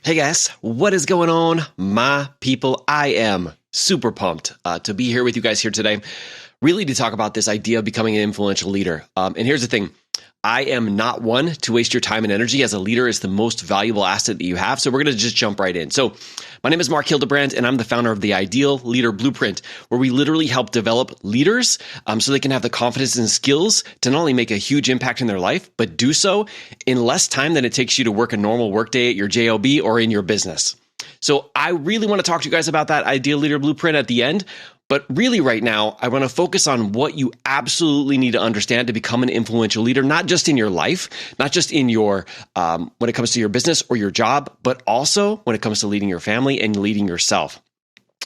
Hey guys, what is going on, my people? I am super pumped to be here with you guys here today, really to talk about this idea of becoming an influential leader. And here's the thing. I am not one to waste your time and energy. As a leader, is the most valuable asset that you have. So we're going to just jump right in. So my name is Mark Hildebrand, and I'm the founder of the Ideal Leader Blueprint, where we literally help develop leaders so they can have the confidence and skills to not only make a huge impact in their life, but do so in less time than it takes you to work a normal workday at your job or in your business. So I really want to talk to you guys about that Ideal Leader Blueprint at the end. But really right now, I want to focus on what you absolutely need to understand to become an influential leader, not just in your life, not just in your, when it comes to your business or your job, but also when it comes to leading your family and leading yourself.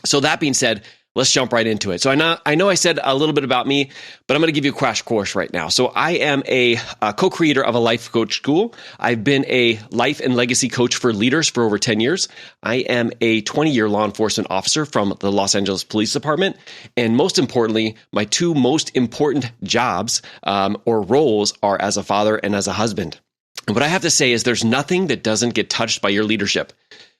So that being said, let's jump right into it. So I know I said a little bit about me, but I'm going to give you a crash course right now. So I am a co-creator of a life coach school. I've been a life and legacy coach for leaders for over 10 years. I am a 20-year law enforcement officer from the Los Angeles Police Department. And most importantly, my two most important jobs or roles are as a father and as a husband. And what I have to say is there's nothing that doesn't get touched by your leadership.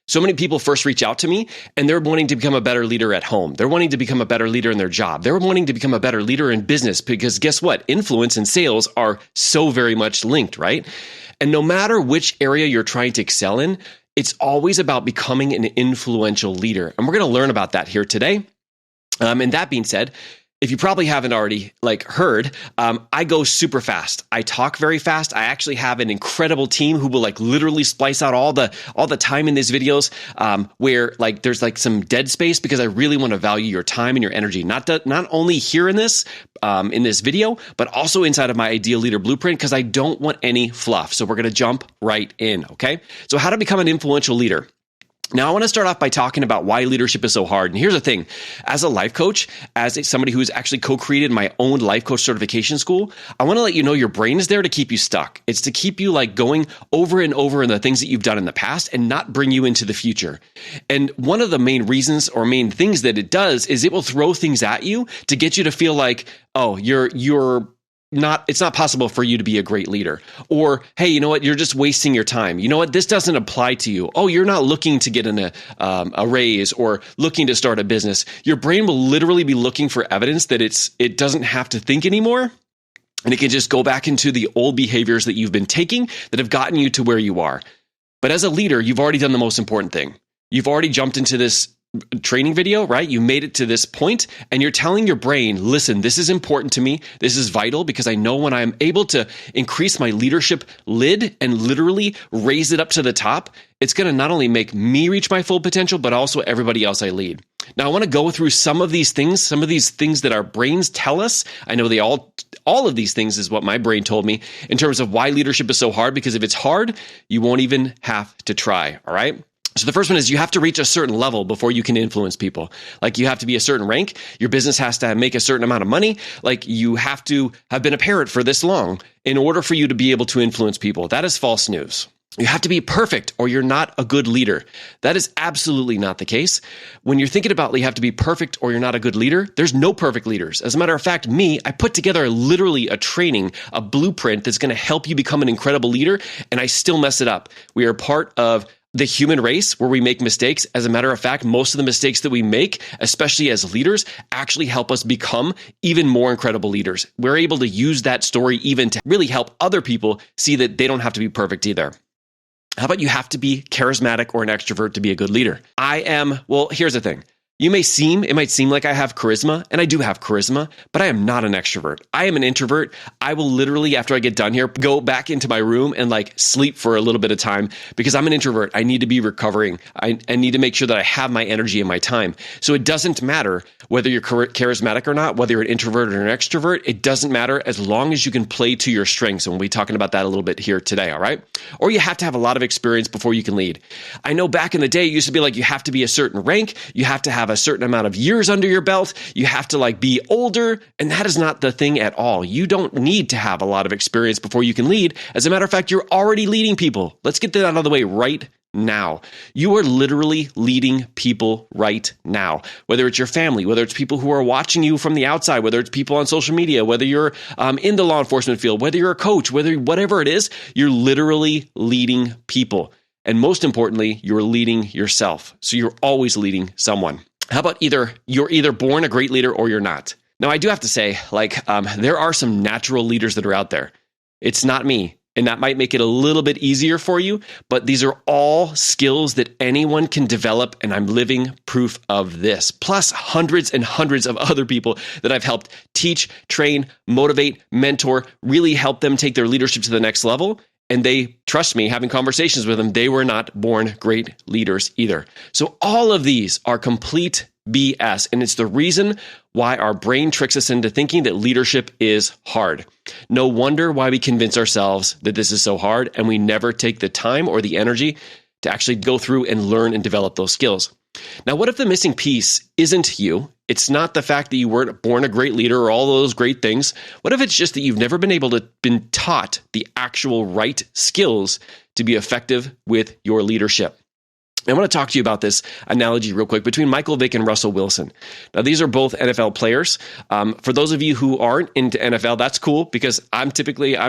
So many people first reach out to me and they're wanting to become a better leader at home. They're wanting to become a better leader in their job. They're wanting to become a better leader in business because guess what? Influence and sales are so very much linked, right? And no matter which area you're trying to excel in, it's always about becoming an influential leader. And we're going to learn about that here today. And that being said, if you probably haven't already heard, I go super fast. I talk very fast. I actually have an incredible team who will literally splice out all the time in these videos where there's some dead space because I really want to value your time and your energy. Not only here in this video, but also inside of my Ideal Leader Blueprint because I don't want any fluff. So we're going to jump right in. Okay. So how to become an influential leader. Now, I want to start off by talking about why leadership is so hard. And here's the thing. As a life coach, as somebody who's actually co-created my own life coach certification school, I want to let you know your brain is there to keep you stuck. It's to keep you going over and over in the things that you've done in the past and not bring you into the future. And one of the main reasons or main things that it does is it will throw things at you to get you to feel like, oh, it's not possible for you to be a great leader. Or, hey, you know what? You're just wasting your time. You know what? This doesn't apply to you. Oh, you're not looking to get a raise or looking to start a business. Your brain will literally be looking for evidence that it doesn't have to think anymore. And it can just go back into the old behaviors that you've been taking that have gotten you to where you are. But as a leader, you've already done the most important thing. You've already jumped into this training video, right? You made it to this point and you're telling your brain, listen, this is important to me. This is vital because I know when I'm able to increase my leadership lid and literally raise it up to the top, it's going to not only make me reach my full potential, but also everybody else I lead. Now, I want to go through some of these things that our brains tell us. I know all of these things is what my brain told me in terms of why leadership is so hard, because if it's hard, you won't even have to try. All right. So the first one is you have to reach a certain level before you can influence people. You have to be a certain rank. Your business has to make a certain amount of money. You have to have been a parent for this long in order for you to be able to influence people. That is false news. You have to be perfect or you're not a good leader. That is absolutely not the case. When you're thinking about you have to be perfect or you're not a good leader, there's no perfect leaders. As a matter of fact, I put together literally a training, a blueprint that's going to help you become an incredible leader, and I still mess it up. We are part of the human race where we make mistakes. As a matter of fact, most of the mistakes that we make, especially as leaders, actually help us become even more incredible leaders. We're able to use that story even to really help other people see that they don't have to be perfect either. How about you have to be charismatic or an extrovert to be a good leader? Here's the thing. It might seem like I have charisma, and I do have charisma, but I am not an extrovert. I am an introvert. I will literally, after I get done here, go back into my room and sleep for a little bit of time because I'm an introvert. I need to be recovering. I need to make sure that I have my energy and my time. So it doesn't matter whether you're charismatic or not, whether you're an introvert or an extrovert. It doesn't matter as long as you can play to your strengths. And we'll be talking about that a little bit here today, all right? Or you have to have a lot of experience before you can lead. I know back in the day, it used to be you have to be a certain rank. You have to have a certain amount of years under your belt. You have to be older. And that is not the thing at all. You don't need to have a lot of experience before you can lead. As a matter of fact, you're already leading people. Let's get that out of the way right now. You are literally leading people right now, whether it's your family, whether it's people who are watching you from the outside, whether it's people on social media, whether you're in the law enforcement field, whether you're a coach, whatever it is, you're literally leading people. And most importantly, you're leading yourself. So you're always leading someone. How about you're either born a great leader or you're not? Now, I do have to say, there are some natural leaders that are out there. It's not me. And that might make it a little bit easier for you, but these are all skills that anyone can develop, and I'm living proof of this. Plus hundreds and hundreds of other people that I've helped teach, train, motivate, mentor, really help them take their leadership to the next level. And they, trust me, having conversations with them, they were not born great leaders either. So all of these are complete BS, and it's the reason why our brain tricks us into thinking that leadership is hard. No wonder why we convince ourselves that this is so hard, and we never take the time or the energy to actually go through and learn and develop those skills. Now, what if the missing piece isn't you? It's not the fact that you weren't born a great leader or all those great things. What if it's just that you've never been taught the actual right skills to be effective with your leadership? I want to talk to you about this analogy real quick between Michael Vick and Russell Wilson. Now, these are both NFL players. For those of you who aren't into NFL, that's cool because I'm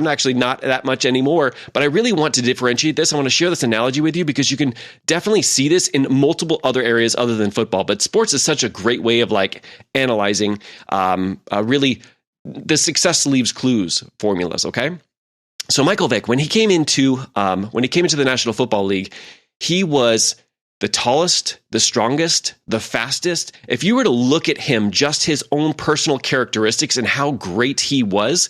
actually not that much anymore, but I really want to differentiate this. I want to share this analogy with you because you can definitely see this in multiple other areas other than football. But sports is such a great way of analyzing really the success leaves clues formulas, okay? So Michael Vick, when he came into the National Football League, he was the tallest, the strongest, the fastest. If you were to look at him, just his own personal characteristics and how great he was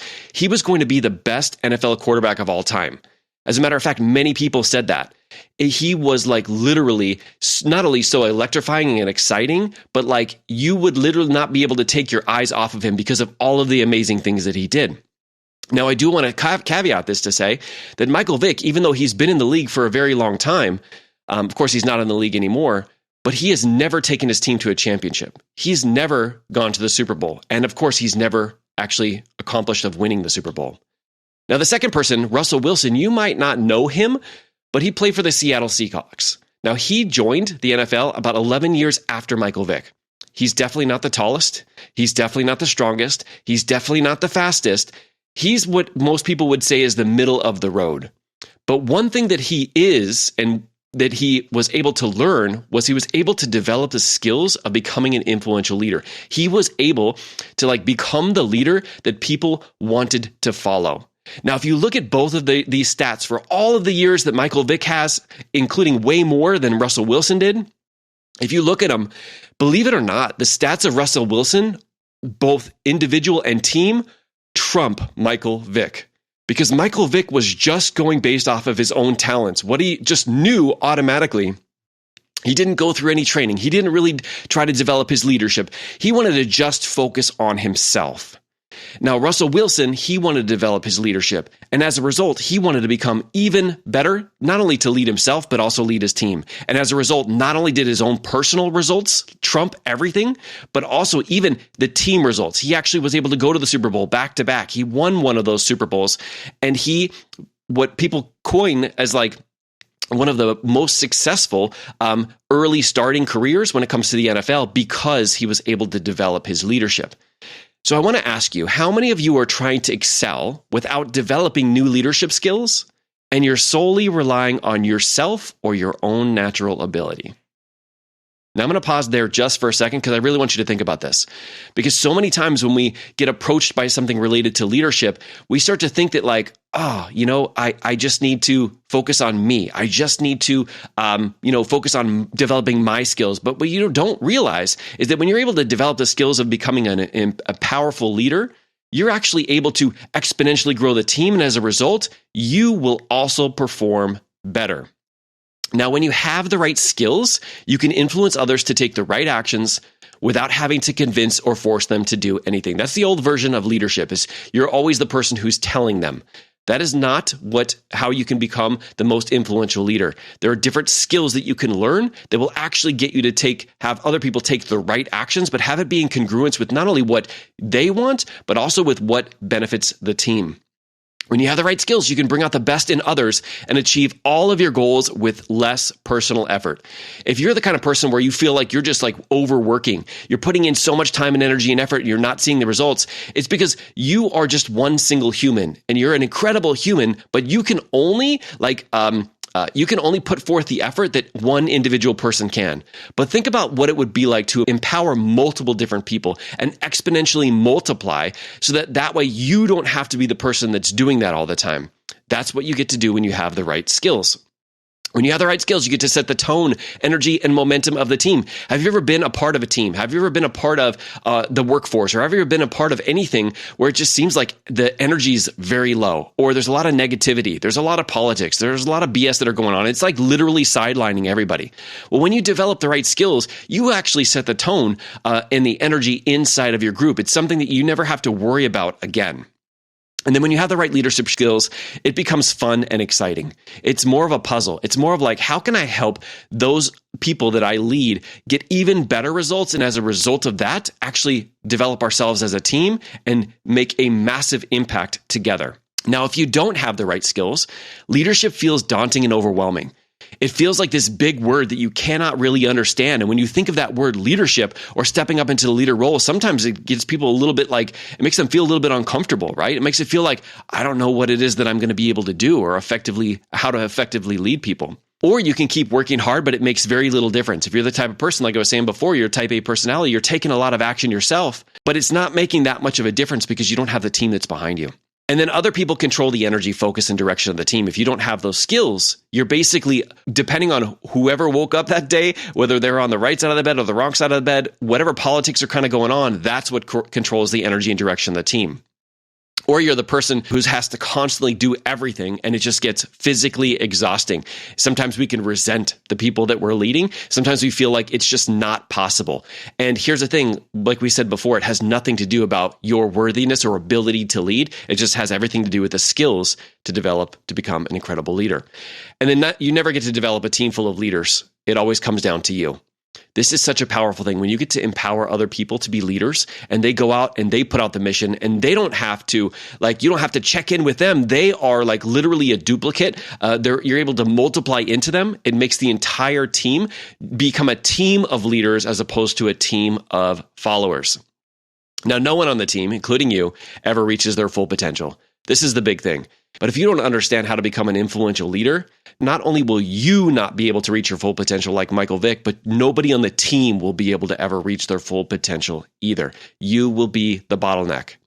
going to be the best NFL quarterback of all time. As a matter of fact, many people said that. He was literally not only so electrifying and exciting, but you would literally not be able to take your eyes off of him because of all of the amazing things that he did. Now, I do want to caveat this to say that Michael Vick, even though he's been in the league for a very long time, of course, he's not in the league anymore, but he has never taken his team to a championship. He's never gone to the Super Bowl. And of course, he's never actually accomplished of winning the Super Bowl. Now, the second person, Russell Wilson, you might not know him, but he played for the Seattle Seahawks. Now, he joined the NFL about 11 years after Michael Vick. He's definitely not the tallest. He's definitely not the strongest. He's definitely not the fastest. He's what most people would say is the middle of the road. But one thing that he is, and that he was able to learn, was he was able to develop the skills of becoming an influential leader. He was able to become the leader that people wanted to follow. Now, if you look at both of these stats for all of the years that Michael Vick has, including way more than Russell Wilson did, if you look at them, believe it or not, the stats of Russell Wilson, both individual and team, trump Michael Vick. Because Michael Vick was just going based off of his own talents, what he just knew automatically. He didn't go through any training. He didn't really try to develop his leadership. He wanted to just focus on himself. Now, Russell Wilson, he wanted to develop his leadership. And as a result, he wanted to become even better, not only to lead himself, but also lead his team. And as a result, not only did his own personal results trump everything, but also even the team results. He actually was able to go to the Super Bowl back to back. He won one of those Super Bowls. And what people coin as one of the most successful early starting careers when it comes to the NFL because he was able to develop his leadership. So I want to ask you, how many of you are trying to excel without developing new leadership skills, and you're solely relying on yourself or your own natural ability? Now, I'm going to pause there just for a second because I really want you to think about this. Because so many times when we get approached by something related to leadership, we start to think that I just need to focus on me. I just need to, focus on developing my skills. But what you don't realize is that when you're able to develop the skills of becoming a powerful leader, you're actually able to exponentially grow the team. And as a result, you will also perform better. Now, when you have the right skills, you can influence others to take the right actions without having to convince or force them to do anything. That's the old version of leadership, is you're always the person who's telling them. That is not how you can become the most influential leader. There are different skills that you can learn that will actually get you to have other people take the right actions, but have it be in congruence with not only what they want, but also with what benefits the team. When you have the right skills, you can bring out the best in others and achieve all of your goals with less personal effort. If you're the kind of person where you feel like you're just overworking, you're putting in so much time and energy and effort, and you're not seeing the results, it's because you are just one single human and you're an incredible human, but you can only You can only put forth the effort that one individual person can. But think about what it would be like to empower multiple different people and exponentially multiply so that way you don't have to be the person that's doing that all the time. That's what you get to do when you have the right skills. When you have the right skills, you get to set the tone, energy, and momentum of the team. Have you ever been a part of a team? Have you ever been a part of the workforce? Or have you ever been a part of anything where it just seems like the energy is very low, or there's a lot of negativity, there's a lot of politics, there's a lot of BS that are going on? It's like literally sidelining everybody. Well, when you develop the right skills, you actually set the tone and the energy inside of your group. It's something that you never have to worry about again. And then when you have the right leadership skills, it becomes fun and exciting. It's more of a puzzle. It's more of like, how can I help those people that I lead get even better results? And as a result of that, actually develop ourselves as a team and make a massive impact together. Now, if you don't have the right skills, leadership feels daunting and overwhelming. It feels like this big word that you cannot really understand. And when you think of that word leadership or stepping up into the leader role, sometimes it gets people a little bit like, it makes them feel a little bit uncomfortable, right? It makes it feel like, I don't know what it is that I'm going to be able to do or how to effectively lead people. Or you can keep working hard, but it makes very little difference. If you're the type of person, like I was saying before, you're a type A personality, you're taking a lot of action yourself, but it's not making that much of a difference because you don't have the team that's behind you. And then other people control the energy, focus, and direction of the team. If you don't have those skills, you're basically, depending on whoever woke up that day, whether they're on the right side of the bed or the wrong side of the bed, whatever politics are kind of going on, that's what controls the energy and direction of the team. Or you're the person who has to constantly do everything and it just gets physically exhausting. Sometimes we can resent the people that we're leading. Sometimes we feel like it's just not possible. And here's the thing, like we said before, it has nothing to do about your worthiness or ability to lead. It just has everything to do with the skills to develop to become an incredible leader. And then you never get to develop a team full of leaders. It always comes down to you. This is such a powerful thing when you get to empower other people to be leaders and they go out and they put out the mission and they don't have to, you don't have to check in with them. They are like literally a duplicate. You're able to multiply into them. It makes the entire team become a team of leaders as opposed to a team of followers. Now, no one on the team, including you, ever reaches their full potential. This is the big thing. But if you don't understand how to become an influential leader, not only will you not be able to reach your full potential like Michael Vick, but nobody on the team will be able to ever reach their full potential either. You will be the bottleneck.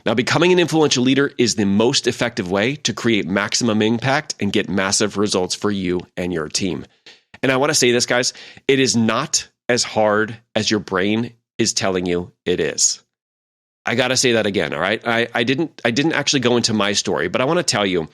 Now, becoming an influential leader is the most effective way to create maximum impact and get massive results for you and your team. And I want to say this, guys, it is not as hard as your brain is telling you it is. I got to say that again, all right? I didn't actually go into my story, but I want to tell you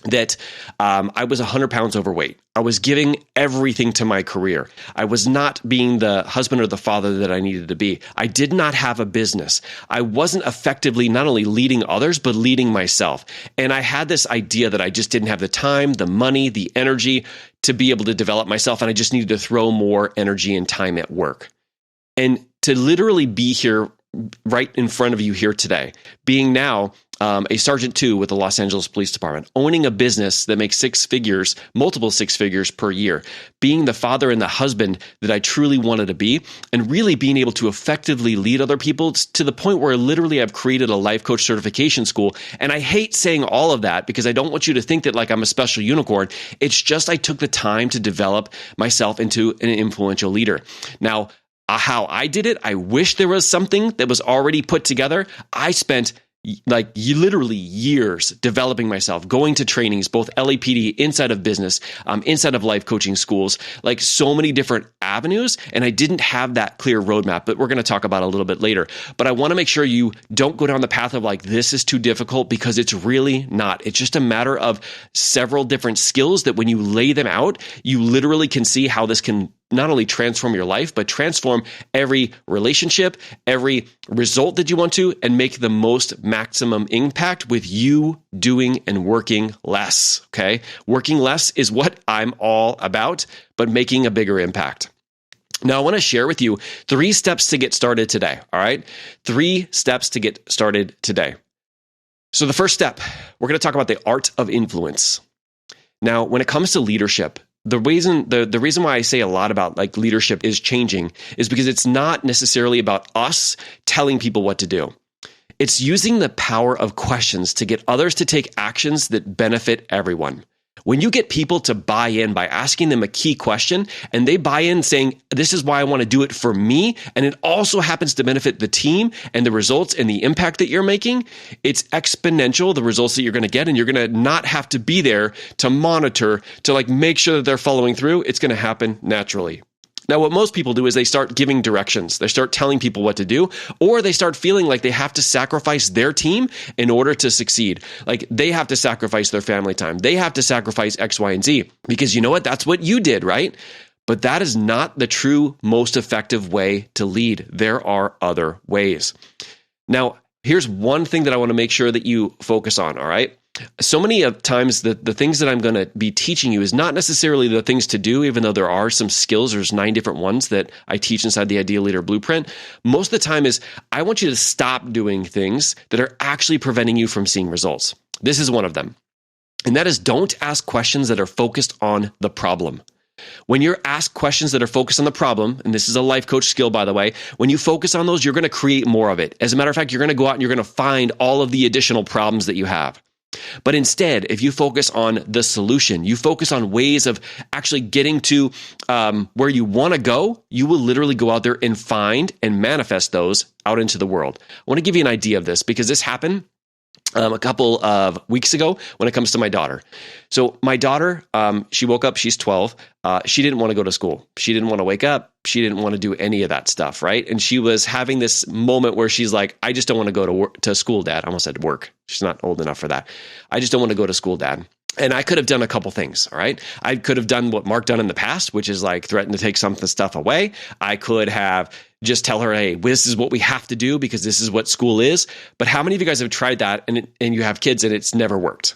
that I was 100 pounds overweight. I was giving everything to my career. I was not being the husband or the father that I needed to be. I did not have a business. I wasn't effectively not only leading others, but leading myself. And I had this idea that I just didn't have the time, the money, the energy to be able to develop myself, and I just needed to throw more energy and time at work. And to literally be here right in front of you here today, being now a Sergeant 2 with the Los Angeles Police Department, owning a business that makes multiple six figures per year, being the father and the husband that I truly wanted to be, and really being able to effectively lead other people to the point where literally I've created a life coach certification school. And I hate saying all of that because I don't want you to think that like I'm a special unicorn. It's just I took the time to develop myself into an influential leader. Now, how I did it, I wish there was something that was already put together. I spent literally years developing myself, going to trainings, both LAPD, inside of business, inside of life coaching schools, like so many different avenues. And I didn't have that clear roadmap, but we're going to talk about it a little bit later. But I want to make sure you don't go down the path of like, this is too difficult, because it's really not. It's just a matter of several different skills that when you lay them out, you literally can see how this can not only transform your life, but transform every relationship, every result that you want to, and make the most maximum impact with you doing and working less, okay? Working less is what I'm all about, but making a bigger impact. Now, I want to share with you 3 steps to get started today, all right? 3 steps to get started today. So the first step, we're going to talk about the art of influence. Now, when it comes to leadership, the reason why I say a lot about like leadership is changing is because it's not necessarily about us telling people what to do. It's using the power of questions to get others to take actions that benefit everyone. When you get people to buy in by asking them a key question and they buy in saying, this is why I want to do it for me, and it also happens to benefit the team and the results and the impact that you're making, it's exponential, the results that you're going to get, and you're going to not have to be there to monitor, to like make sure that they're following through. It's going to happen naturally. Now, what most people do is they start giving directions. They start telling people what to do, or they start feeling like they have to sacrifice their team in order to succeed. Like they have to sacrifice their family time. They have to sacrifice X, Y, and Z because you know what? That's what you did, right? But that is not the true, most effective way to lead. There are other ways. Now, here's one thing that I want to make sure that you focus on, all right? So many of times the things that I'm going to be teaching you is not necessarily the things to do, even though there are some skills. There's 9 different ones that I teach inside the Ideal Leader Blueprint. Most of the time is I want you to stop doing things that are actually preventing you from seeing results. This is one of them. And that is don't ask questions that are focused on the problem. When you're asked questions that are focused on the problem, and this is a life coach skill, by the way, when you focus on those, you're going to create more of it. As a matter of fact, you're going to go out and you're going to find all of the additional problems that you have. But instead, if you focus on the solution, you focus on ways of actually getting to where you want to go, you will literally go out there and find and manifest those out into the world. I want to give you an idea of this because this happened a couple of weeks ago when it comes to my daughter. So my daughter, she woke up, she's 12. She didn't want to go to school. She didn't want to wake up. She didn't want to do any of that stuff, right? And she was having this moment where she's like, I just don't want to go to work, to school, Dad. I almost said work. She's not old enough for that. I just don't want to go to school, Dad. And I could have done a couple things, all right? I could have done what Mark done in the past, which is like threaten to take some of the stuff away. I could have just tell her, hey, this is what we have to do because this is what school is. But how many of you guys have tried that and you have kids and it's never worked?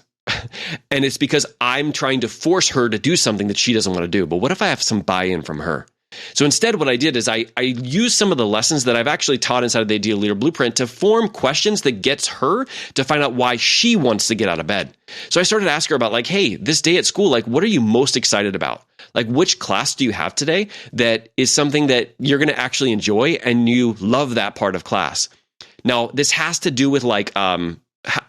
And it's because I'm trying to force her to do something that she doesn't want to do. But what if I have some buy-in from her? So instead, what I did is I used some of the lessons that I've actually taught inside of the Ideal Leader Blueprint to form questions that gets her to find out why she wants to get out of bed. So I started asking her about like, hey, this day at school, like, what are you most excited about? Like, which class do you have today that is something that you're going to actually enjoy and you love that part of class? Now, this has to do with like,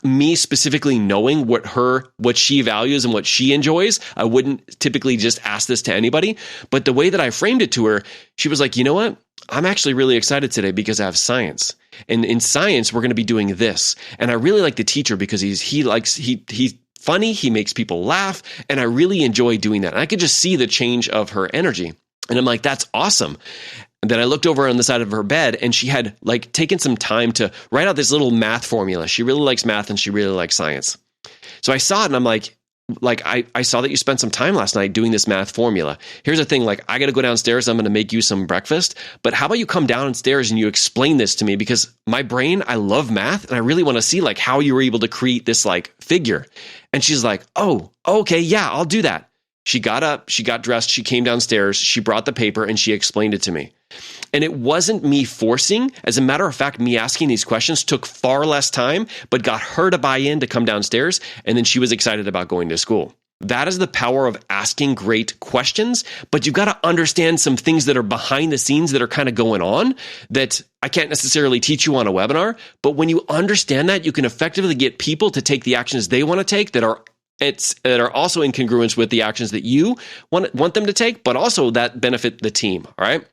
me specifically knowing what she values and what she enjoys. I wouldn't typically just ask this to anybody, but the way that I framed it to her, she was like, you know what? I'm actually really excited today because I have science. And in science, we're going to be doing this. And I really like the teacher because he's funny. He makes people laugh. And I really enjoy doing that. And I could just see the change of her energy. And I'm like, that's awesome. And then I looked over on the side of her bed and she had like taken some time to write out this little math formula. She really likes math and she really likes science. So I saw it and I'm like I saw that you spent some time last night doing this math formula. Here's the thing, like I got to go downstairs. I'm going to make you some breakfast, but how about you come downstairs and you explain this to me because my brain, I love math and I really want to see like how you were able to create this like figure. And she's like, oh, okay, yeah, I'll do that. She got up, she got dressed, she came downstairs, she brought the paper and she explained it to me. And it wasn't me forcing. As a matter of fact, me asking these questions took far less time, but got her to buy in to come downstairs. And then she was excited about going to school. That is the power of asking great questions, but you've got to understand some things that are behind the scenes that are kind of going on that I can't necessarily teach you on a webinar. But when you understand that, you can effectively get people to take the actions they want to take that are also in congruence with the actions that you want them to take, but also that benefit the team, all right?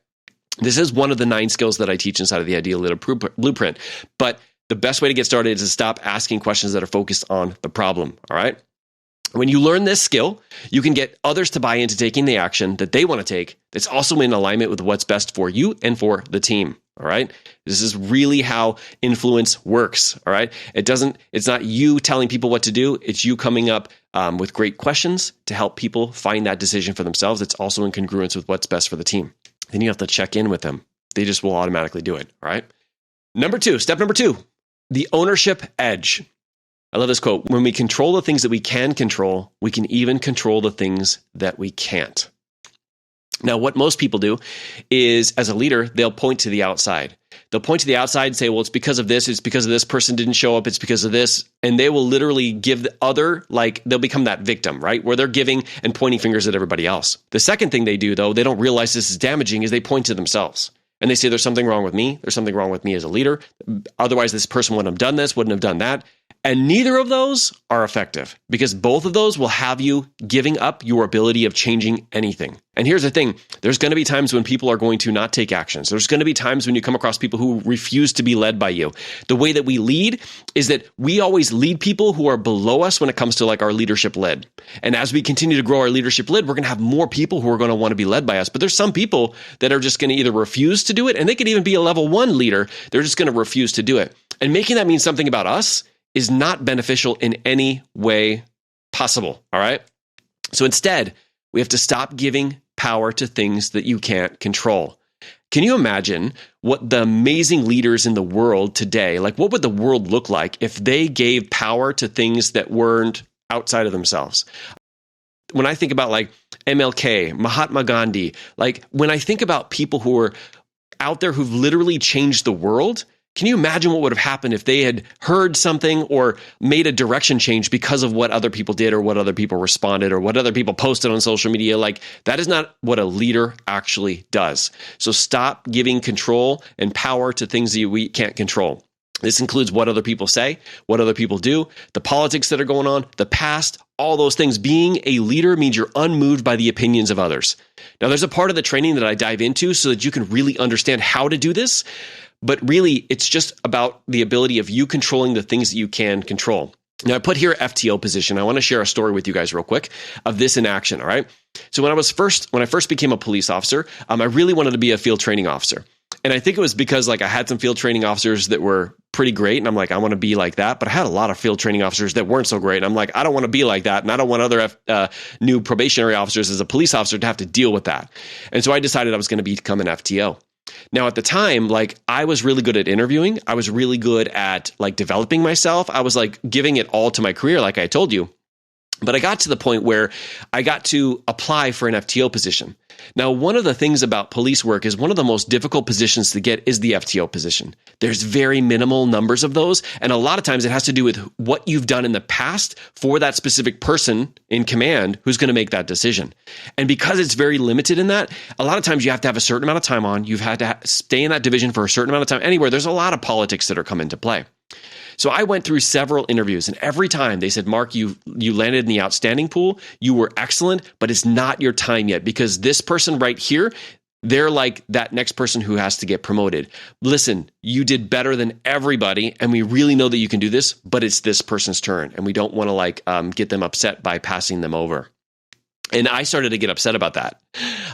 This is one of the 9 skills that I teach inside of the Ideal Leader Blueprint. But the best way to get started is to stop asking questions that are focused on the problem, all right? When you learn this skill, you can get others to buy into taking the action that they want to take that's also in alignment with what's best for you and for the team, all right? This is really how influence works, all right? It's not you telling people what to do. It's you coming up with great questions to help people find that decision for themselves. It's also in congruence with what's best for the team. Then you have to check in with them. They just will automatically do it, all right? Step number 2, the ownership edge. I love this quote. When we control the things that we can control, we can even control the things that we can't. Now, what most people do is, as a leader, they'll point to the outside. They'll point to the outside and say, well, it's because of this person didn't show up, it's because of this. And they will literally give the other, like they'll become that victim, right? Where they're giving and pointing fingers at everybody else. The second thing they do, though, they don't realize this is damaging, is they point to themselves. And they say, there's something wrong with me. There's something wrong with me as a leader. Otherwise, this person wouldn't have done this, wouldn't have done that. And neither of those are effective because both of those will have you giving up your ability of changing anything. And here's the thing. There's going to be times when people are going to not take actions. There's going to be times when you come across people who refuse to be led by you. The way that we lead is that we always lead people who are below us when it comes to like our leadership led. And as we continue to grow our leadership led, we're going to have more people who are going to want to be led by us. But there's some people that are just going to either refuse to do it, and they could even be a level 1 leader. They're just going to refuse to do it. And making that mean something about us is not beneficial in any way possible. All right. So instead, we have to stop giving power to things that you can't control. Can you imagine what the amazing leaders in the world today, like what would the world look like if they gave power to things that weren't outside of themselves? When I think about like MLK, Mahatma Gandhi, like when I think about people who are out there who've literally changed the world, can you imagine what would have happened if they had heard something or made a direction change because of what other people did or what other people responded or what other people posted on social media? Like that is not what a leader actually does. So stop giving control and power to things that we can't control. This includes what other people say, what other people do, the politics that are going on, the past, all those things. Being a leader means you're unmoved by the opinions of others. Now, there's a part of the training that I dive into so that you can really understand how to do this. But really, it's just about the ability of you controlling the things that you can control. Now, I put here FTO position. I want to share a story with you guys real quick of this in action, all right? So when I first became a police officer, I really wanted to be a field training officer. And I think it was because like I had some field training officers that were pretty great. And I'm like, I want to be like that. But I had a lot of field training officers that weren't so great. And I'm like, I don't want to be like that. And I don't want other new probationary officers as a police officer to have to deal with that. And so I decided I was going to become an FTO. Now, at the time, like I was really good at interviewing. I was really good at like developing myself. I was like giving it all to my career, like I told you. But I got to the point where I got to apply for an FTO position. Now, one of the things about police work is one of the most difficult positions to get is the FTO position. There's very minimal numbers of those. And a lot of times it has to do with what you've done in the past for that specific person in command who's going to make that decision. And because it's very limited in that, a lot of times you have to have a certain amount of time on. You've had to stay in that division for a certain amount of time. Anywhere, there's a lot of politics that are come into play. So I went through several interviews, and every time they said, Mark, you landed in the outstanding pool. You were excellent, but it's not your time yet because this person right here, they're like that next person who has to get promoted. Listen, you did better than everybody, and we really know that you can do this, but it's this person's turn, and we don't want to get them upset by passing them over. And I started to get upset about that.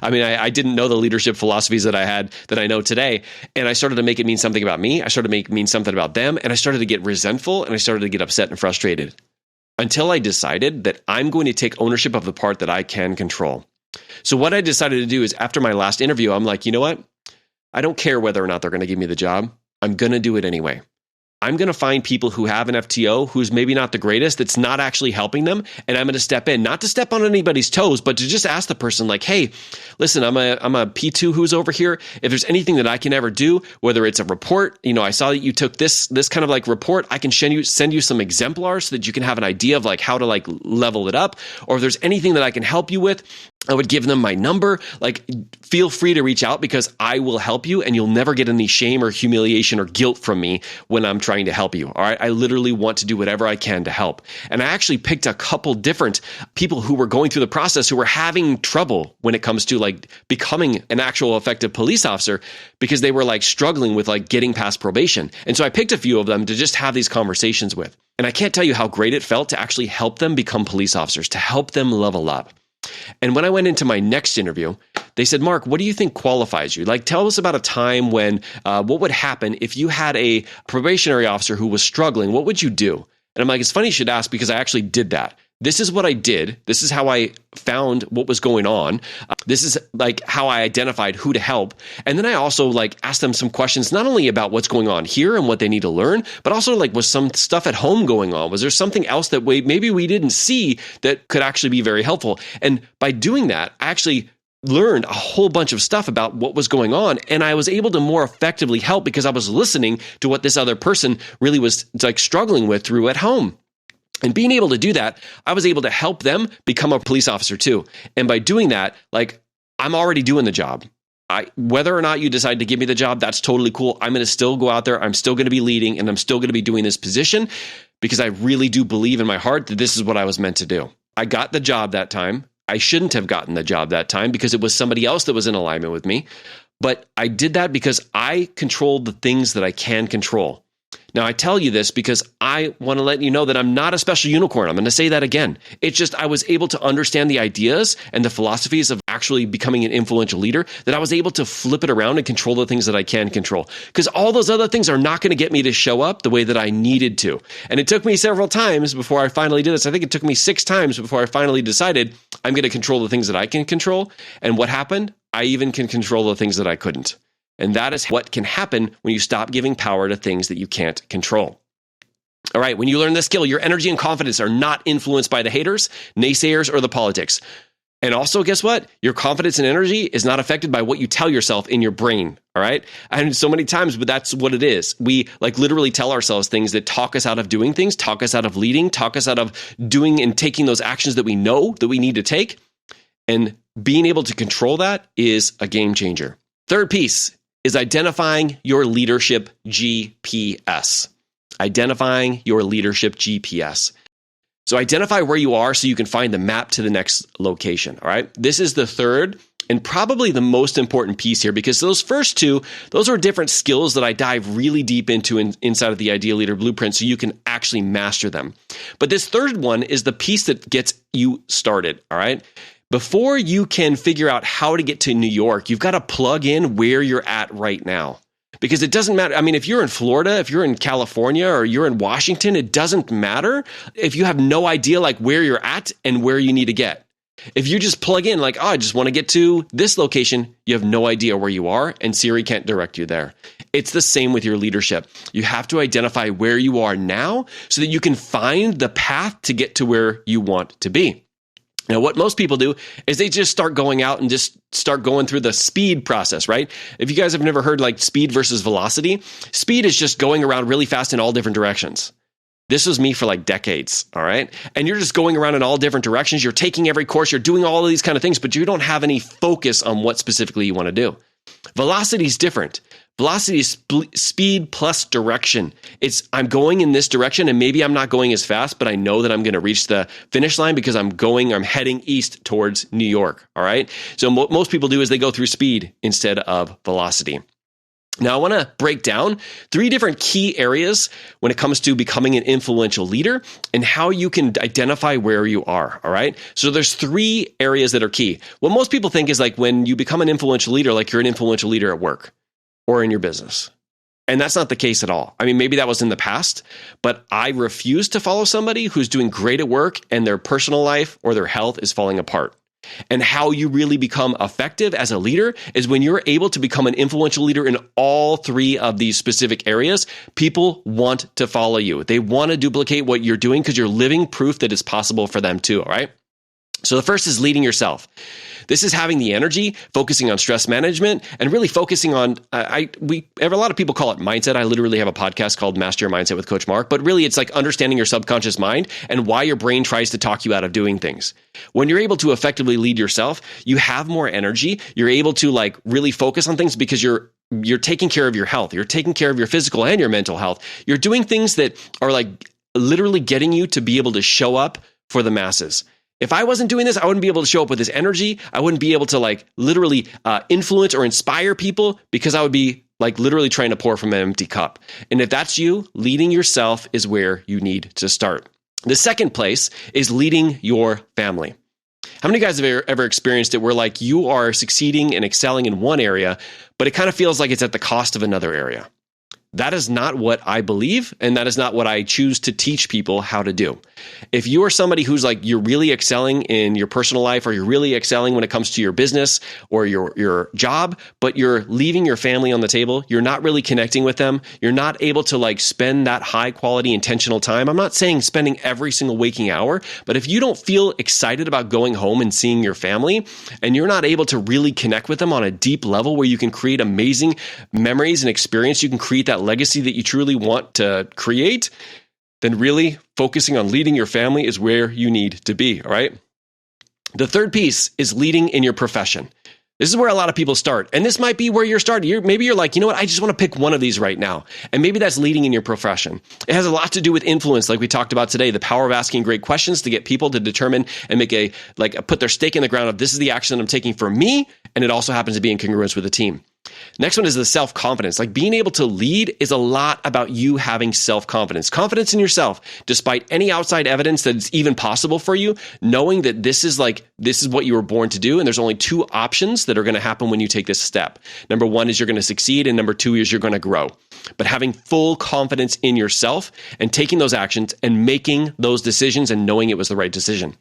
I mean, I didn't know the leadership philosophies that I had that I know today. And I started to make it mean something about me. I started to make it mean something about them. And I started to get resentful and I started to get upset and frustrated until I decided that I'm going to take ownership of the part that I can control. So what I decided to do is after my last interview, I'm like, you know what? I don't care whether or not they're going to give me the job. I'm going to do it anyway. I'm going to find people who have an FTO who's maybe not the greatest, that's not actually helping them. And I'm going to step in, not to step on anybody's toes, but to just ask the person like, hey, listen, I'm a P2 who's over here. If there's anything that I can ever do, whether it's a report, I saw that you took this kind of like report, I can send you some exemplars so that you can have an idea of like how to like level it up. Or if there's anything that I can help you with, I would give them my number. Like, feel free to reach out because I will help you and you'll never get any shame or humiliation or guilt from me when I'm trying to help you. All right. I literally want to do whatever I can to help. And I actually picked a couple different people who were going through the process who were having trouble when it comes to like becoming an actual effective police officer because they were like struggling with like getting past probation. And so I picked a few of them to just have these conversations with. And I can't tell you how great it felt to actually help them become police officers, to help them level up. And when I went into my next interview, they said, Mark, what do you think qualifies you? Like, tell us about a time when, what would happen if you had a probationary officer who was struggling? What would you do? And I'm like, it's funny you should ask because I actually did that. This is what I did. This is how I found what was going on. This is like how I identified who to help. And then I also like asked them some questions, not only about what's going on here and what they need to learn, but also like was some stuff at home going on? Was there something else that maybe we didn't see that could actually be very helpful? And by doing that, I actually learned a whole bunch of stuff about what was going on. And I was able to more effectively help because I was listening to what this other person really was like struggling with through at home. And being able to do that, I was able to help them become a police officer too. And by doing that, like I'm already doing the job. Whether or not you decide to give me the job, that's totally cool. I'm going to still go out there. I'm still going to be leading and I'm still going to be doing this position because I really do believe in my heart that this is what I was meant to do. I got the job that time. I shouldn't have gotten the job that time because it was somebody else that was in alignment with me. But I did that because I controlled the things that I can control. Now, I tell you this because I want to let you know that I'm not a special unicorn. I'm going to say that again. It's just I was able to understand the ideas and the philosophies of actually becoming an influential leader, that I was able to flip it around and control the things that I can control. Because all those other things are not going to get me to show up the way that I needed to. And it took me several times before I finally did this. I think it took me 6 times before I finally decided I'm going to control the things that I can control. And what happened? I even can control the things that I couldn't. And that is what can happen when you stop giving power to things that you can't control. All right, when you learn this skill, your energy and confidence are not influenced by the haters, naysayers, or the politics. And also, guess what? Your confidence and energy is not affected by what you tell yourself in your brain. All right. And so many times, but that's what it is. We literally tell ourselves things that talk us out of doing things, talk us out of leading, talk us out of doing and taking those actions that we know that we need to take. And being able to control that is a game changer. Third piece is identifying your leadership GPS. Identifying your leadership GPS. So identify where you are so you can find the map to the next location. All right. This is the third and probably the most important piece here, because those first two, those are different skills that I dive really deep into inside of the Ideal Leader Blueprint so you can actually master them. But this third one is the piece that gets you started. All right. Before you can figure out how to get to New York, you've got to plug in where you're at right now. Because it doesn't matter. I mean, if you're in Florida, if you're in California, or you're in Washington, it doesn't matter if you have no idea where you're at and where you need to get. If you just plug in I just want to get to this location, you have no idea where you are, and Siri can't direct you there. It's the same with your leadership. You have to identify where you are now so that you can find the path to get to where you want to be. Now, what most people do is they just start going out and just start going through the speed process, right? If you guys have never heard speed versus velocity, speed is just going around really fast in all different directions. This was me for decades, all right? And you're just going around in all different directions. You're taking every course. You're doing all of these kind of things, but you don't have any focus on what specifically you want to do. Velocity is different. Velocity is speed plus direction. It's I'm going in this direction, and maybe I'm not going as fast, but I know that I'm going to reach the finish line because I'm heading east towards New York, all right? So what most people do is they go through speed instead of velocity. Now, I want to break down 3 different key areas when it comes to becoming an influential leader and how you can identify where you are, all right? So there's 3 areas that are key. What most people think is when you become an influential leader, you're an influential leader at work or in your business. And that's not the case at all. I mean, maybe that was in the past, but I refuse to follow somebody who's doing great at work and their personal life or their health is falling apart. And how you really become effective as a leader is when you're able to become an influential leader in all 3 of these specific areas. People want to follow you. They want to duplicate what you're doing because you're living proof that it's possible for them too, all right? So the first is leading yourself. This is having the energy, focusing on stress management, and really focusing on, a lot of people call it mindset. I literally have a podcast called Master Your Mindset with Coach Mark, but really it's understanding your subconscious mind and why your brain tries to talk you out of doing things. When you're able to effectively lead yourself, you have more energy. You're able to really focus on things because you're taking care of your health. You're taking care of your physical and your mental health. You're doing things that are literally getting you to be able to show up for the masses. If I wasn't doing this, I wouldn't be able to show up with this energy. I wouldn't be able to literally influence or inspire people because I would be literally trying to pour from an empty cup. And if that's you, leading yourself is where you need to start. The second place is leading your family. How many guys have ever experienced it where you are succeeding and excelling in one area, but it kind of feels like it's at the cost of another area? That is not what I believe, and that is not what I choose to teach people how to do. If you are somebody who's you're really excelling in your personal life, or you're really excelling when it comes to your business or your job, but you're leaving your family on the table, you're not really connecting with them, you're not able to spend that high quality intentional time. I'm not saying spending every single waking hour, but if you don't feel excited about going home and seeing your family, and you're not able to really connect with them on a deep level where you can create amazing memories and experience, you can create that legacy that you truly want to create, then really focusing on leading your family is where you need to be, all right? The third piece is leading in your profession. This is where a lot of people start. And this might be where you're starting. Maybe you're like, you know what? I just want to pick one of these right now. And maybe that's leading in your profession. It has a lot to do with influence, like we talked about today, the power of asking great questions to get people to determine and put their stake in the ground of this is the action that I'm taking for me. And it also happens to be in congruence with the team. Next one is the self-confidence. Like being able to lead is a lot about you having self-confidence. Confidence in yourself, despite any outside evidence that it's even possible for you, knowing that this is what you were born to do. And there's only two options that are going to happen when you take this step. Number one is you're going to succeed. And number two is you're going to grow. But having full confidence in yourself and taking those actions and making those decisions and knowing it was the right decision.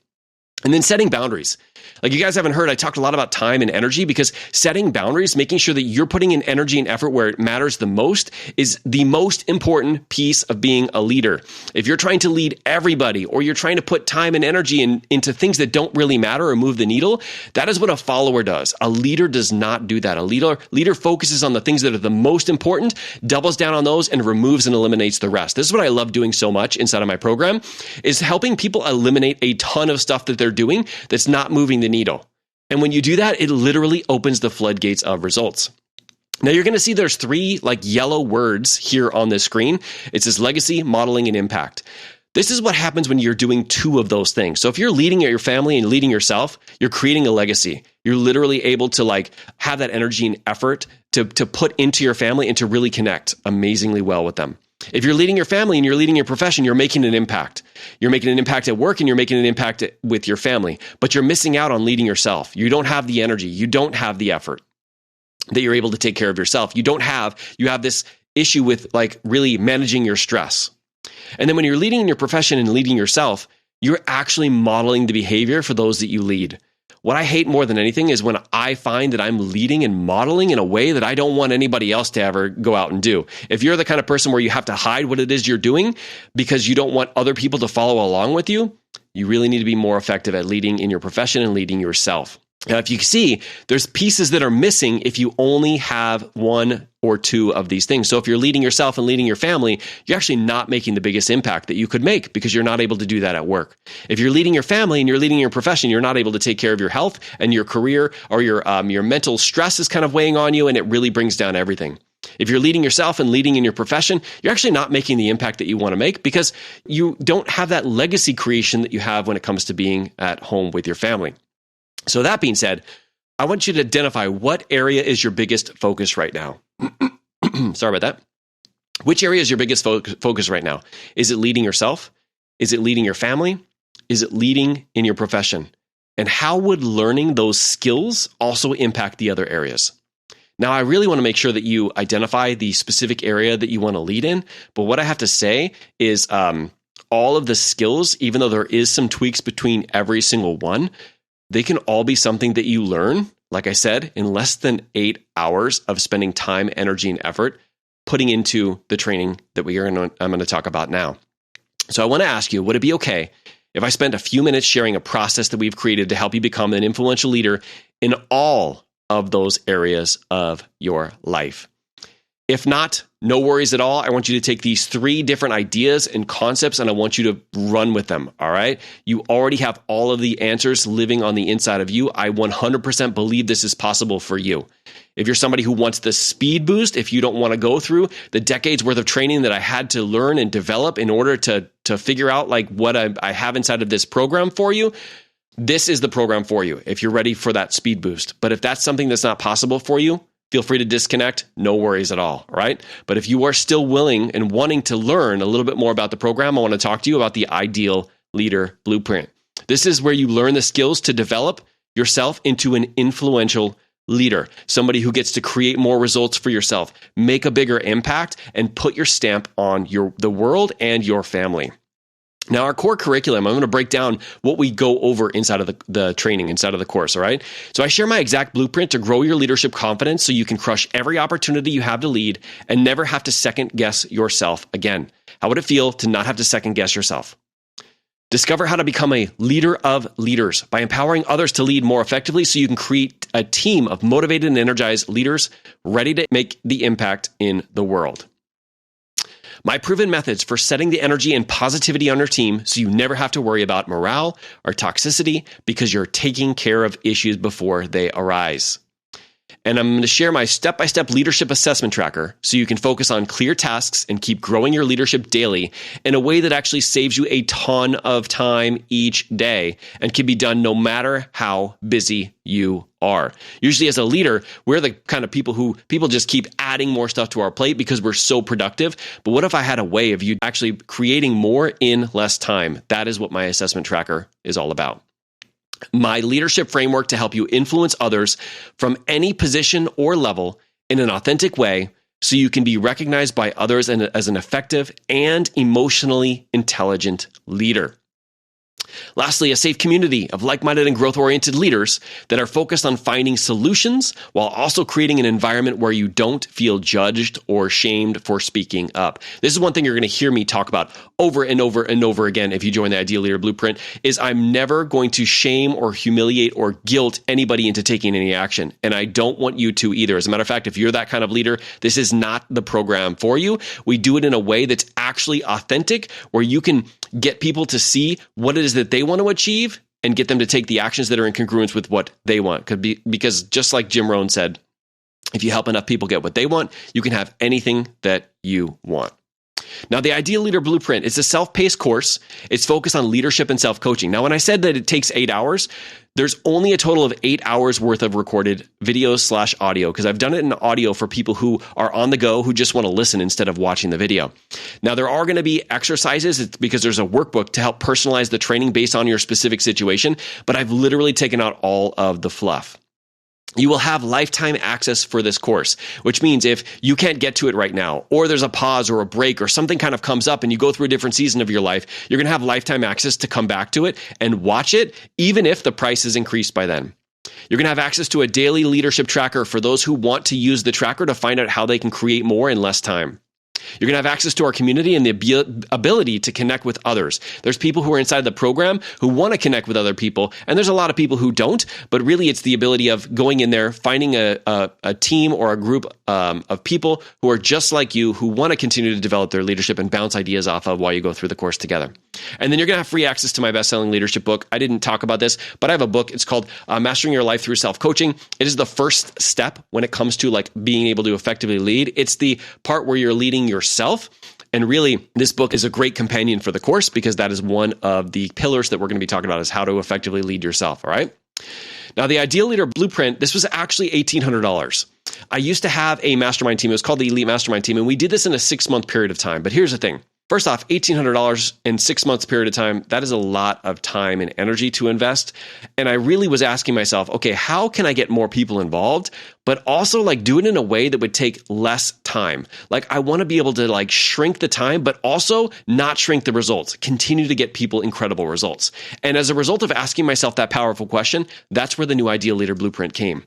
And then setting boundaries. Like you guys haven't heard, I talked a lot about time and energy because setting boundaries, making sure that you're putting in energy and effort where it matters the most is the most important piece of being a leader. If you're trying to lead everybody or you're trying to put time and energy into things that don't really matter or move the needle, that is what a follower does. A leader does not do that. A leader focuses on the things that are the most important, doubles down on those, and removes and eliminates the rest. This is what I love doing so much inside of my program, is helping people eliminate a ton of stuff that they're doing that's not moving the needle. And when you do that, it literally opens the floodgates of results. Now you're going to see there's three yellow words here on this screen. It says legacy, modeling, and impact. This is what happens when you're doing two of those things. So if you're leading your family and leading yourself, you're creating a legacy. You're literally able to have that energy and effort to put into your family and to really connect amazingly well with them. If you're leading your family and you're leading your profession, you're making an impact. You're making an impact at work and you're making an impact with your family, but you're missing out on leading yourself. You don't have the energy. You don't have the effort that you're able to take care of yourself. You have this issue with really managing your stress. And then when you're leading in your profession and leading yourself, you're actually modeling the behavior for those that you lead. What I hate more than anything is when I find that I'm leading and modeling in a way that I don't want anybody else to ever go out and do. If you're the kind of person where you have to hide what it is you're doing because you don't want other people to follow along with you, you really need to be more effective at leading in your profession and leading yourself. Now, if you see, there's pieces that are missing if you only have one or two of these things. So if you're leading yourself and leading your family, you're actually not making the biggest impact that you could make because you're not able to do that at work. If you're leading your family and you're leading your profession, you're not able to take care of your health and your career, or your mental stress is kind of weighing on you and it really brings down everything. If you're leading yourself and leading in your profession, you're actually not making the impact that you want to make because you don't have that legacy creation that you have when it comes to being at home with your family. So that being said, I want you to identify what area is your biggest focus right now. Sorry about that. Which area is your biggest focus right now? Is it leading yourself? Is it leading your family? Is it leading in your profession? And how would learning those skills also impact the other areas? Now, I really want to make sure that you identify the specific area that you want to lead in. But what I have to say is all of the skills, even though there is some tweaks between every single one, they can all be something that you learn, like I said, in less than 8 hours of spending time, energy, and effort putting into the training that I'm going to talk about now. So I want to ask you, would it be okay if I spent a few minutes sharing a process that we've created to help you become an influential leader in all of those areas of your life? If not, no worries at all. I want you to take these 3 different ideas and concepts and I want you to run with them, all right? You already have all of the answers living on the inside of you. I 100% believe this is possible for you. If you're somebody who wants the speed boost, if you don't want to go through the decades worth of training that I had to learn and develop in order to figure out what I have inside of this program for you, this is the program for you if you're ready for that speed boost. But if that's something that's not possible for you, feel free to disconnect. No worries at all right? But if you are still willing and wanting to learn a little bit more about the program, I want to talk to you about the Ideal Leader Blueprint. This is where you learn the skills to develop yourself into an influential leader, somebody who gets to create more results for yourself, make a bigger impact, and put your stamp on the world and your family. Now, our core curriculum, I'm going to break down what we go over inside of the training, inside of the course, all right? So I share my exact blueprint to grow your leadership confidence so you can crush every opportunity you have to lead and never have to second guess yourself again. How would it feel to not have to second guess yourself? Discover how to become a leader of leaders by empowering others to lead more effectively so you can create a team of motivated and energized leaders ready to make the impact in the world. My proven methods for setting the energy and positivity on your team so you never have to worry about morale or toxicity because you're taking care of issues before they arise. And I'm going to share my step-by-step leadership assessment tracker so you can focus on clear tasks and keep growing your leadership daily in a way that actually saves you a ton of time each day and can be done no matter how busy you are. Usually as a leader, we're the kind of people just keep adding more stuff to our plate because we're so productive. But what if I had a way of you actually creating more in less time? That is what my assessment tracker is all about. My leadership framework to help you influence others from any position or level in an authentic way so you can be recognized by others as an effective and emotionally intelligent leader. Lastly, a safe community of like-minded and growth-oriented leaders that are focused on finding solutions while also creating an environment where you don't feel judged or shamed for speaking up. This is one thing you're going to hear me talk about over and over and over again if you join the Ideal Leader Blueprint, is I'm never going to shame or humiliate or guilt anybody into taking any action. And I don't want you to either. As a matter of fact, if you're that kind of leader, this is not the program for you. We do it in a way that's actually authentic, where you can get people to see what it is that they want to achieve and get them to take the actions that are in congruence with what they want. Because just like Jim Rohn said, if you help enough people get what they want, you can have anything that you want. Now, the Ideal Leader Blueprint, it's a self-paced course. It's focused on leadership and self-coaching. Now, when I said that it takes 8 hours, there's only a total of 8 hours worth of recorded videos/audio, because I've done it in audio for people who are on the go, who just want to listen instead of watching the video. Now, there are going to be exercises because there's a workbook to help personalize the training based on your specific situation, but I've literally taken out all of the fluff. You will have lifetime access for this course, which means if you can't get to it right now, or there's a pause or a break or something kind of comes up and you go through a different season of your life, you're going to have lifetime access to come back to it and watch it, even if the price is increased by then. You're going to have access to a daily leadership tracker for those who want to use the tracker to find out how they can create more in less time. You're going to have access to our community and the ability to connect with others. There's people who are inside the program who want to connect with other people, and there's a lot of people who don't, but really it's the ability of going in there, finding a team or a group of people who are just like you, who want to continue to develop their leadership and bounce ideas off of while you go through the course together. And then you're going to have free access to my best-selling leadership book. I didn't talk about this, but I have a book. It's called Mastering Your Life Through Self-Coaching. It is the first step when it comes to like being able to effectively lead. It's the part where you're leading yourself. And really, this book is a great companion for the course because that is one of the pillars that we're going to be talking about, is how to effectively lead yourself. All right. Now, the Ideal Leader Blueprint, this was actually $1,800. I used to have a mastermind team. It was called the Elite Mastermind Team. And we did this in a 6-month period of time. But here's the thing. First off, $1,800 in 6 months period of time, that is a lot of time and energy to invest. And I really was asking myself, okay, how can I get more people involved, but also like do it in a way that would take less time? Like I want to be able to like shrink the time, but also not shrink the results, continue to get people incredible results. And as a result of asking myself that powerful question, that's where the new Ideal Leader Blueprint came.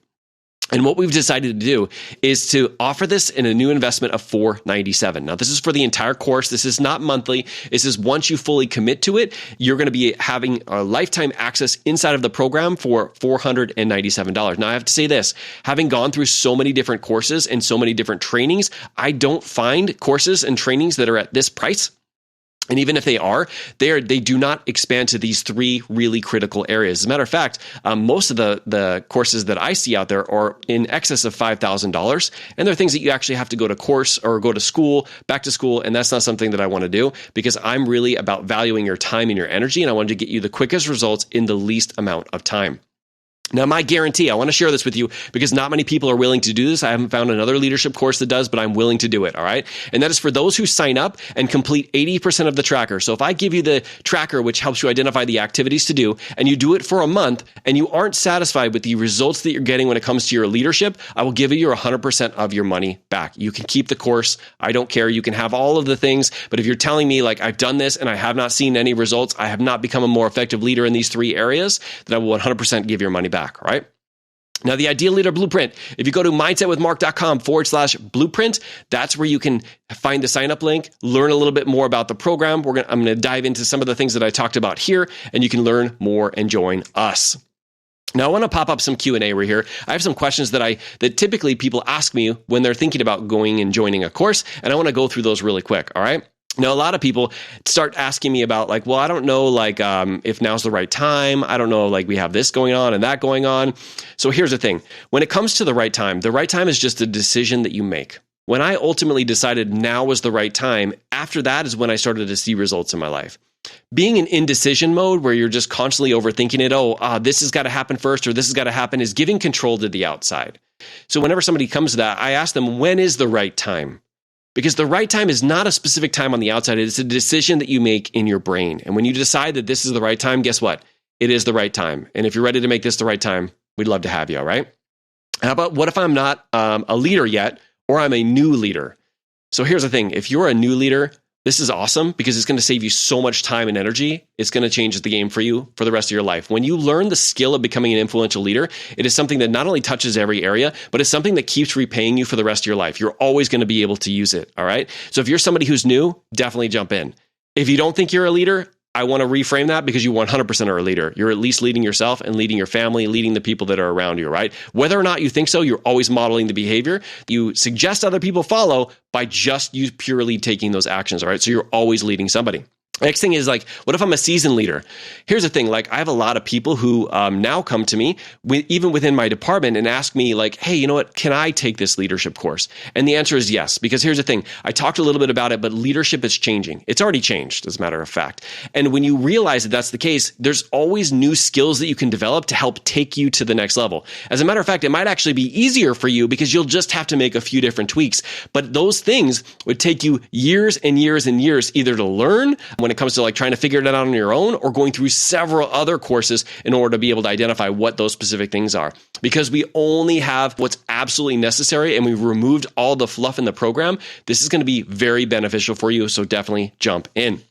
And what we've decided to do is to offer this in a new investment of $497. Now, this is for the entire course. This is not monthly. This is once you fully commit to it, you're going to be having a lifetime access inside of the program for $497. Now, I have to say this, having gone through so many different courses and so many different trainings, I don't find courses and trainings that are at this price. And even if they are, they do not expand to these 3 really critical areas. As a matter of fact, most of the courses that I see out there are in excess of $5,000. And they're things that you actually have to go to course or go to school, back to school. And that's not something that I want to do because I'm really about valuing your time and your energy. And I wanted to get you the quickest results in the least amount of time. Now, my guarantee, I want to share this with you because not many people are willing to do this. I haven't found another leadership course that does, but I'm willing to do it, all right? And that is for those who sign up and complete 80% of the tracker. So if I give you the tracker, which helps you identify the activities to do, and you do it for a month, and you aren't satisfied with the results that you're getting when it comes to your leadership, I will give you 100% of your money back. You can keep the course. I don't care. You can have all of the things. But if you're telling me, like, I've done this and I have not seen any results, I have not become a more effective leader in these 3 areas, then I will 100% give your money back. All right. Now, the Ideal Leader Blueprint, if you go to mindsetwithmark.com/blueprint, that's where you can find the sign up link, learn a little bit more about the program. I'm going to dive into some of the things that I talked about here, and you can learn more and join us. Now, I want to pop up some Q&A right here. I have some questions that typically people ask me when they're thinking about going and joining a course, and I want to go through those really quick. All right. Now, a lot of people start asking me about like, well, I don't know, like, if now's the right time. I don't know, like we have this going on and that going on. So here's the thing. When it comes to the right time is just a decision that you make. When I ultimately decided now was the right time, after that is when I started to see results in my life. Being in indecision mode where you're just constantly overthinking it, this has got to happen first or this has got to happen, is giving control to the outside. So whenever somebody comes to that, I ask them, when is the right time? Because the right time is not a specific time on the outside. It's a decision that you make in your brain. And when you decide that this is the right time, guess what? It is the right time. And if you're ready to make this the right time, we'd love to have you, all right? How about what if I'm not a leader yet, or I'm a new leader? So here's the thing. If you're a new leader, this is awesome because it's going to save you so much time and energy. It's going to change the game for you for the rest of your life. When you learn the skill of becoming an influential leader, it is something that not only touches every area, but it's something that keeps repaying you for the rest of your life. You're always going to be able to use it. All right. So if you're somebody who's new, definitely jump in. If you don't think you're a leader, I want to reframe that because you 100% are a leader. You're at least leading yourself and leading your family, leading the people that are around you, right? Whether or not you think so, you're always modeling the behavior. You suggest other people follow by just you purely taking those actions, all right? So you're always leading somebody. Next thing is like, what if I'm a seasoned leader? Here's the thing, like I have a lot of people who now come to me, even within my department, and ask me like, hey, you know what, can I take this leadership course? And the answer is yes, because here's the thing, I talked a little bit about it, but leadership is changing. It's already changed, as a matter of fact. And when you realize that that's the case, there's always new skills that you can develop to help take you to the next level. As a matter of fact, it might actually be easier for you because you'll just have to make a few different tweaks. But those things would take you years and years and years either to learn when it comes to like trying to figure it out on your own, or going through several other courses in order to be able to identify what those specific things are. Because we only have what's absolutely necessary and we've removed all the fluff in the program, this is going to be very beneficial for you. So definitely jump in.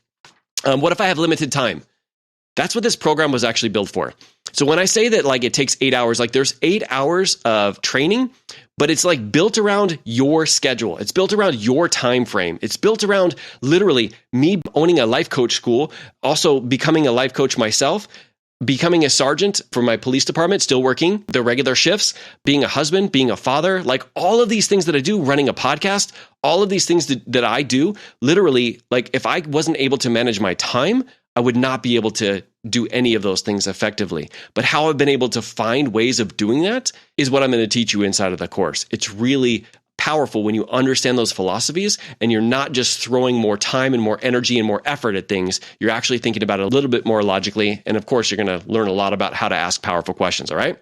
What if I have limited time? That's what this program was actually built for. So when I say that like it takes 8 hours, like there's 8 hours of training, but it's like built around your schedule. It's built around your time frame. It's built around literally me owning a life coach school, also becoming a life coach myself, becoming a sergeant for my police department, still working the regular shifts, being a husband, being a father, like all of these things that I do, running a podcast, all of these things that I do, literally, like if I wasn't able to manage my time, I would not be able to do any of those things effectively. But how I've been able to find ways of doing that is what I'm going to teach you inside of the course. It's really powerful when you understand those philosophies and you're not just throwing more time and more energy and more effort at things. You're actually thinking about it a little bit more logically. And of course, you're going to learn a lot about how to ask powerful questions. All right.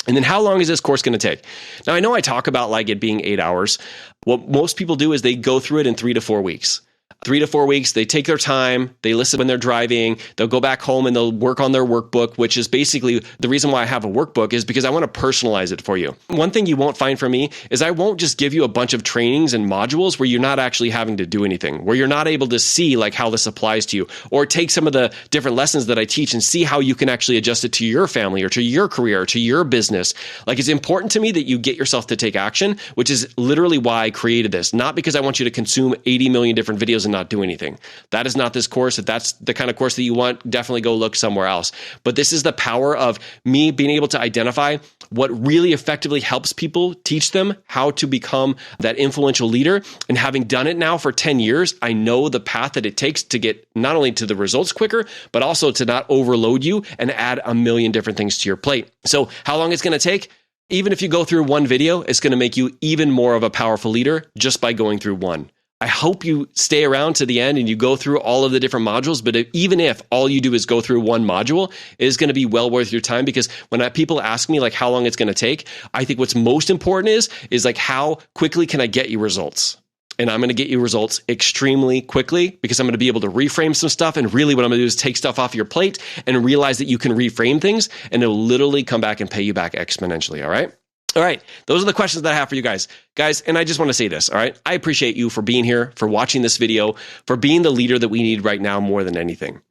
And then how long is this course going to take? Now, I know I talk about like it being 8 hours. What most people do is they go through it in 3 to 4 weeks. 3 to 4 weeks, they take their time, they listen when they're driving, they'll go back home and they'll work on their workbook, which is basically the reason why I have a workbook is because I want to personalize it for you. One thing you won't find from me is I won't just give you a bunch of trainings and modules where you're not actually having to do anything, where you're not able to see like how this applies to you, or take some of the different lessons that I teach and see how you can actually adjust it to your family or to your career or to your business. Like it's important to me that you get yourself to take action, which is literally why I created this, not because I want you to consume 80 million different videos and not do anything. That is not this course. If that's the kind of course that you want, definitely go look somewhere else. But this is the power of me being able to identify what really effectively helps people, teach them how to become that influential leader. And having done it now for 10 years, I know the path that it takes to get not only to the results quicker, but also to not overload you and add a million different things to your plate. So how long it's going to take? Even if you go through one video, it's going to make you even more of a powerful leader just by going through one. I hope you stay around to the end and you go through all of the different modules. But even if all you do is go through one module, it is going to be well worth your time, because when people ask me like how long it's going to take, I think what's most important is like how quickly can I get you results? And I'm going to get you results extremely quickly because I'm going to be able to reframe some stuff. And really what I'm going to do is take stuff off your plate and realize that you can reframe things, and it'll literally come back and pay you back exponentially. All right. All right. Those are the questions that I have for you guys. Guys, and I just want to say this, all right? I appreciate you for being here, for watching this video, for being the leader that we need right now more than anything.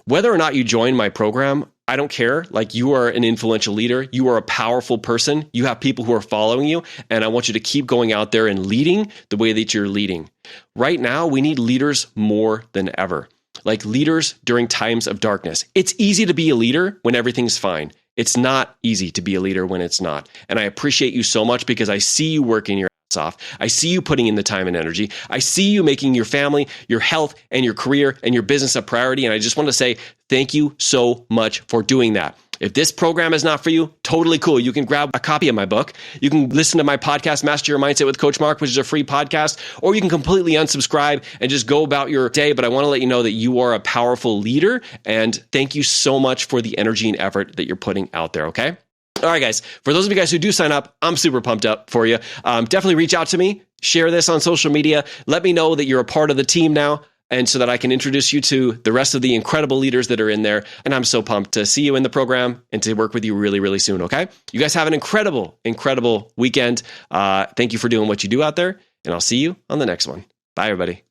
Whether or not you join my program, I don't care. Like, you are an influential leader. You are a powerful person. You have people who are following you. And I want you to keep going out there and leading the way that you're leading. Right now, we need leaders more than ever. Like leaders during times of darkness. It's easy to be a leader when everything's fine. It's not easy to be a leader when it's not. And I appreciate you so much because I see you working your off. I see you putting in the time and energy. I see you making your family, your health, and your career and your business a priority. And I just want to say thank you so much for doing that. If this program is not for you, totally cool. You can grab a copy of my book. You can listen to my podcast, Master Your Mindset with Coach Mark, which is a free podcast, or you can completely unsubscribe and just go about your day. But I want to let you know that you are a powerful leader. And thank you so much for the energy and effort that you're putting out there, okay? All right, guys. For those of you guys who do sign up, I'm super pumped up for you. Definitely reach out to me. Share this on social media. Let me know that you're a part of the team now, and so that I can introduce you to the rest of the incredible leaders that are in there. And I'm so pumped to see you in the program and to work with you really, really soon, okay? You guys have an incredible, incredible weekend. Thank you for doing what you do out there, and I'll see you on the next one. Bye, everybody.